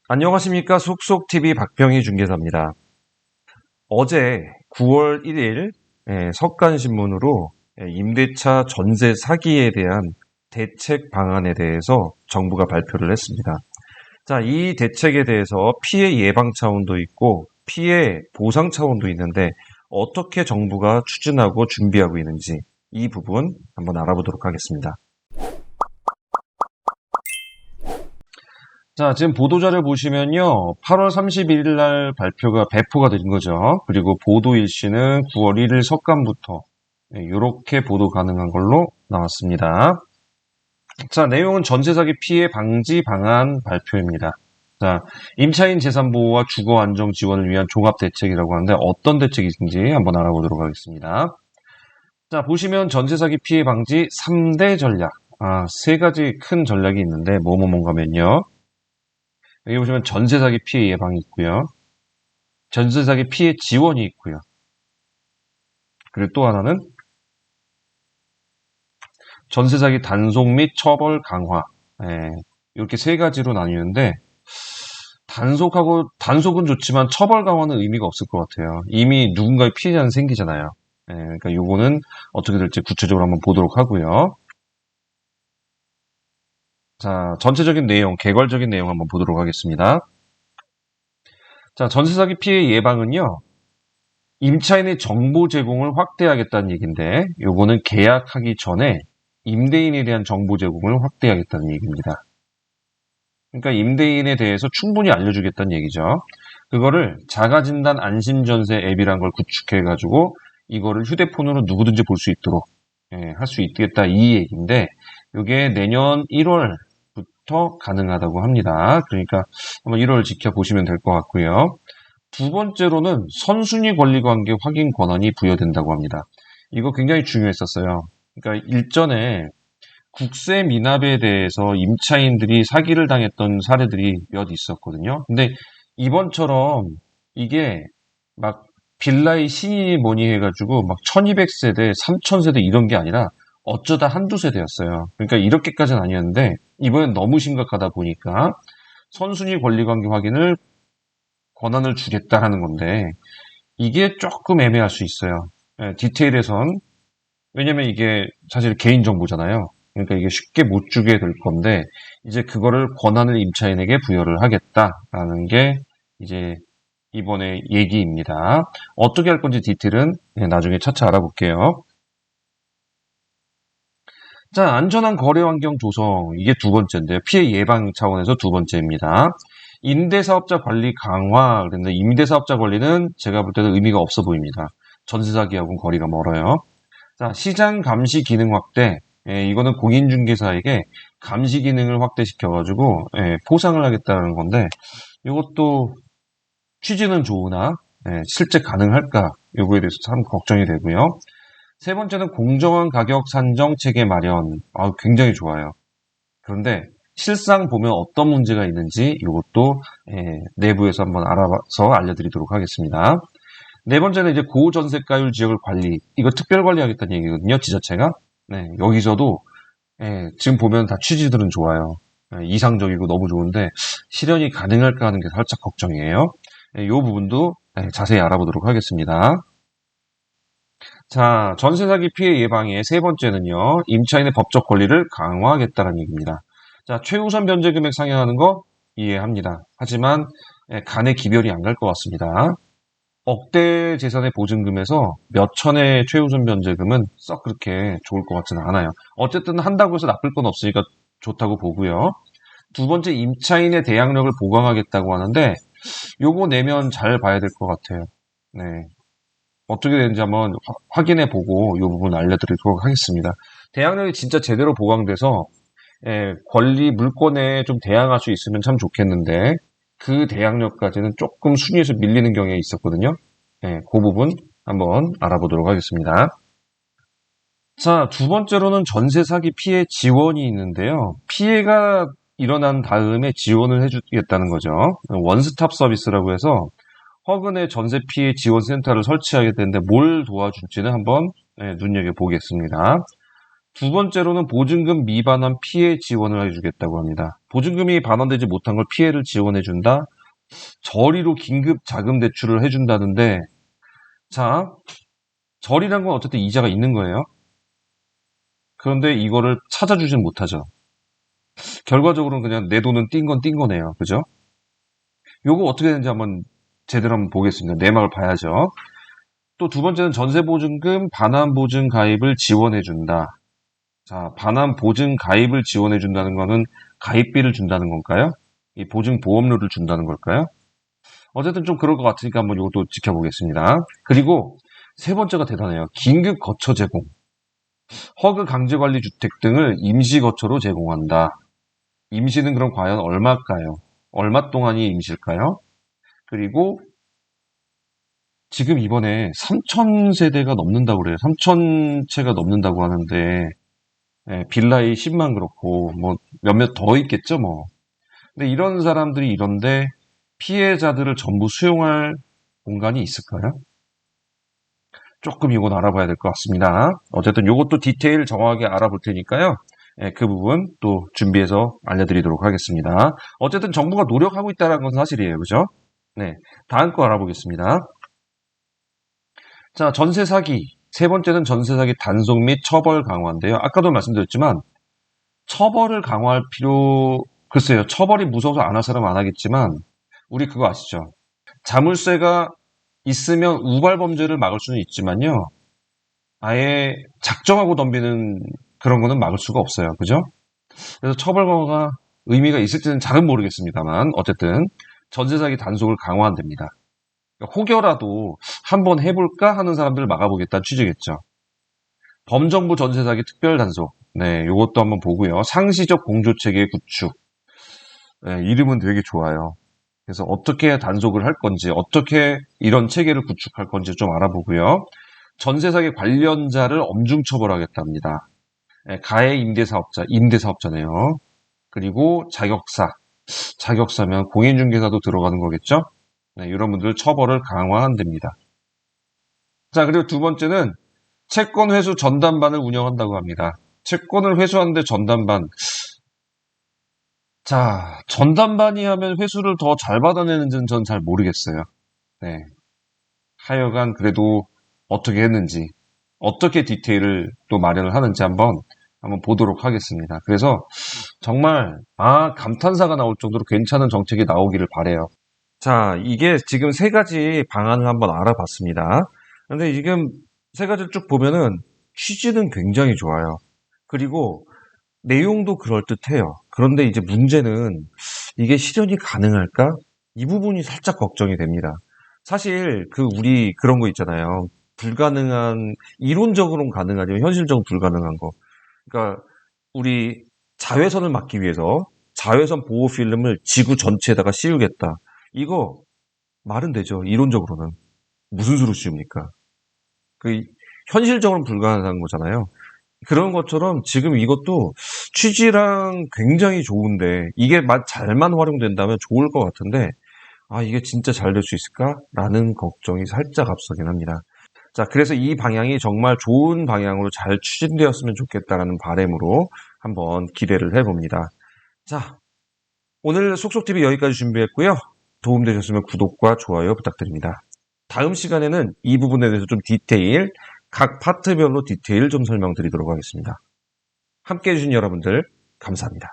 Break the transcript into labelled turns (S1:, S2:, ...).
S1: 안녕하십니까. 속속TV 박병희 중개사입니다. 어제 9월 1일 석간신문으로 임대차 전세 사기에 대한 대책 방안에 대해서 정부가 발표를 했습니다. 자, 이 대책에 대해서 피해 예방 차원도 있고 피해 보상 차원도 있는데 어떻게 정부가 추진하고 준비하고 있는지 이 부분 한번 알아보도록 하겠습니다. 자, 지금 보도자료 보시면요. 8월 31일 날 발표가 배포가 된 거죠. 그리고 보도 일시는 9월 1일 석간부터 이렇게 보도 가능한 걸로 나왔습니다. 자, 내용은 전세 사기 피해 방지 방안 발표입니다. 자, 임차인 재산 보호와 주거 안정 지원을 위한 종합 대책이라고 하는데 어떤 대책인지 한번 알아보도록 하겠습니다. 자, 보시면 전세 사기 피해 방지 3대 전략. 세 가지 큰 전략이 있는데 뭔가면요. 여기 보시면 전세 사기 피해 예방이 있고요. 전세 사기 피해 지원이 있고요. 그리고 또 하나는 전세 사기 단속 및 처벌 강화. 이렇게 세 가지로 나뉘는데 단속은 좋지만 처벌 강화는 의미가 없을 것 같아요. 이미 누군가의 피해자는 생기잖아요. 그러니까 요거는 어떻게 될지 구체적으로 한번 보도록 하고요. 자, 전체적인 내용, 개괄적인 내용 한번 보도록 하겠습니다. 자, 전세 사기 피해 예방은요. 임차인의 정보 제공을 확대하겠다는 얘기인데 요거는 계약하기 전에 임대인에 대한 정보 제공을 확대하겠다는 얘기입니다. 그러니까 임대인에 대해서 충분히 알려주겠다는 얘기죠. 그거를 자가진단 안심전세 앱이란 걸 구축해가지고 이거를 휴대폰으로 누구든지 볼 수 있도록 할 수 있겠다 이 얘기인데 이게 내년 1월부터 가능하다고 합니다. 그러니까 한번 1월 지켜보시면 될 것 같고요. 두 번째로는 선순위 권리관계 확인 권한이 부여된다고 합니다. 이거 굉장히 중요했었어요. 그러니까 일전에 국세 미납에 대해서 임차인들이 사기를 당했던 사례들이 몇 있었거든요. 근데 이번처럼 이게 막 빌라의 신이 뭐니 해가지고 막 1200세대, 3000세대 이런 게 아니라 어쩌다 한두 세대였어요. 그러니까 이렇게까지는 아니었는데 이번엔 너무 심각하다 보니까 선순위 권리관계 확인을 권한을 주겠다라는 건데 이게 조금 애매할 수 있어요. 디테일에선 왜냐면 이게 사실 개인정보잖아요. 그러니까 이게 쉽게 못 주게 될 건데 이제 그거를 권한을 임차인에게 부여를 하겠다라는 게 이제 이번에 얘기입니다. 어떻게 할 건지 디테일은 나중에 차차 알아볼게요. 자, 안전한 거래 환경 조성 이게 두 번째인데요. 피해 예방 차원에서 두 번째입니다. 임대사업자 관리 강화 그런데 임대사업자 관리는 제가 볼 때도 의미가 없어 보입니다. 전세 사기하고는 거리가 멀어요. 자, 시장 감시 기능 확대. 이거는 공인중개사에게 감시 기능을 확대시켜가지고 포상을 하겠다는 건데 이것도 취지는 좋으나 실제 가능할까? 요거에 대해서 참 걱정이 되고요. 세 번째는 공정한 가격 산정 체계 마련. 굉장히 좋아요. 그런데 실상 보면 어떤 문제가 있는지 이것도 내부에서 한번 알아봐서 알려드리도록 하겠습니다. 네 번째는 이제 고전세가율 지역을 관리. 이거 특별 관리하겠다는 얘기거든요. 지자체가. 여기서도 지금 보면 다 취지들은 좋아요. 이상적이고 너무 좋은데 실현이 가능할까 하는 게 살짝 걱정이에요. 이 부분도 자세히 알아보도록 하겠습니다. 자, 전세 사기 피해 예방의 세 번째는요. 임차인의 법적 권리를 강화하겠다는 얘기입니다. 자, 최우선 변제 금액 상향하는 거 이해합니다. 하지만 간의 기별이 안 갈 것 같습니다. 억대 재산의 보증금에서 몇 천의 최우선 변제금은 썩 그렇게 좋을 것 같지는 않아요. 어쨌든 한다고 해서 나쁠 건 없으니까 좋다고 보고요. 두 번째 임차인의 대항력을 보강하겠다고 하는데 요거 내면 잘 봐야 될 것 같아요. 네. 어떻게 되는지 한번 확인해 보고 이 부분 알려드리도록 하겠습니다. 대항력이 진짜 제대로 보강돼서 권리 물권에 좀 대항할 수 있으면 참 좋겠는데 그 대항력까지는 조금 순위에서 밀리는 경우가 있었거든요. 그 부분 한번 알아보도록 하겠습니다. 자, 두 번째로는 전세 사기 피해 지원이 있는데요. 피해가 일어난 다음에 지원을 해주겠다는 거죠. 원스톱 서비스라고 해서 허근의 전세 피해 지원 센터를 설치하게 되는데 뭘 도와줄지는 한번 눈여겨보겠습니다. 두 번째로는 보증금 미반환 피해 지원을 해주겠다고 합니다. 보증금이 반환되지 못한 걸 피해를 지원해준다. 저리로 긴급 자금 대출을 해준다는데, 자, 저리란 건 어쨌든 이자가 있는 거예요. 그런데 이거를 찾아주진 못하죠. 결과적으로는 그냥 내 돈은 띈 건 띈 거네요. 그죠? 요거 어떻게 되는지 한번 제대로 한번 보겠습니다. 내막을 봐야죠. 또 두 번째는 전세보증금 반환보증 가입을 지원해준다. 자, 반환보증 가입을 지원해준다는 거는 가입비를 준다는 건가요? 이 보증보험료를 준다는 걸까요? 어쨌든 좀 그럴 것 같으니까 한번 이것도 지켜보겠습니다. 그리고 세 번째가 대단해요. 긴급 거처 제공. 허그 강제관리주택 등을 임시 거처로 제공한다. 임시는 그럼 과연 얼마일까요? 얼마 동안이 임시일까요? 그리고 지금 이번에 3,000세대가 넘는다고 그래요. 3,000채가 넘는다고 하는데, 빌라의 10만 그렇고, 뭐, 몇몇 더 있겠죠, 뭐. 근데 이런 사람들이 이런데 피해자들을 전부 수용할 공간이 있을까요? 조금 이건 알아봐야 될 것 같습니다. 어쨌든 이것도 디테일 정확하게 알아볼 테니까요. 그 부분 또 준비해서 알려드리도록 하겠습니다. 어쨌든 정부가 노력하고 있다는 건 사실이에요. 그죠? 네. 다음 거 알아보겠습니다. 자, 전세 사기. 세 번째는 전세 사기 단속 및 처벌 강화인데요. 아까도 말씀드렸지만 처벌을 강화할 글쎄요. 처벌이 무서워서 안 할 사람은 안 하겠지만 우리 그거 아시죠? 자물쇠가 있으면 우발 범죄를 막을 수는 있지만요. 아예 작정하고 덤비는 그런 거는 막을 수가 없어요. 그죠? 그래서 처벌 강화가 의미가 있을지는 잘은 모르겠습니다만 어쨌든 전세 사기 단속을 강화한답니다. 혹여라도 한번 해볼까 하는 사람들을 막아보겠다는 취지겠죠. 범정부 전세 사기 특별 단속. 네, 요것도 한번 보고요. 상시적 공조 체계 구축. 네, 이름은 되게 좋아요. 그래서 어떻게 단속을 할 건지, 어떻게 이런 체계를 구축할 건지 좀 알아보고요. 전세 사기 관련자를 엄중 처벌하겠답니다. 네, 가해 임대사업자네요. 그리고 자격사면 공인중개사도 들어가는 거겠죠? 네, 이런 분들 처벌을 강화한답니다. 자, 그리고 두 번째는 채권 회수 전담반을 운영한다고 합니다. 채권을 회수하는데 전담반. 자, 전담반이 하면 회수를 더 잘 받아내는지는 전 잘 모르겠어요. 네. 하여간 그래도 어떻게 했는지, 어떻게 디테일을 또 마련을 하는지 한번 보도록 하겠습니다. 그래서 정말, 감탄사가 나올 정도로 괜찮은 정책이 나오기를 바라요. 자, 이게 지금 세 가지 방안을 한번 알아봤습니다. 근데 지금 세 가지를 쭉 보면은 취지는 굉장히 좋아요. 그리고 내용도 그럴듯해요. 그런데 이제 문제는 이게 실현이 가능할까? 이 부분이 살짝 걱정이 됩니다. 사실 우리 그런 거 있잖아요. 이론적으로는 가능하지만 현실적으로 불가능한 거. 그러니까 우리 자외선을 막기 위해서 자외선 보호 필름을 지구 전체에다가 씌우겠다. 이거 말은 되죠. 이론적으로는. 무슨 수로 씌웁니까? 현실적으로는 불가능한 거잖아요. 그런 것처럼 지금 이것도 취지랑 굉장히 좋은데 이게 잘만 활용된다면 좋을 것 같은데 이게 진짜 잘 될 수 있을까라는 걱정이 살짝 앞서긴 합니다. 자, 그래서 이 방향이 정말 좋은 방향으로 잘 추진되었으면 좋겠다라는 바람으로 한번 기대를 해봅니다. 자, 오늘 속속TV 여기까지 준비했고요. 도움되셨으면 구독과 좋아요 부탁드립니다. 다음 시간에는 이 부분에 대해서 좀 각 파트별로 디테일 좀 설명드리도록 하겠습니다. 함께 해주신 여러분들 감사합니다.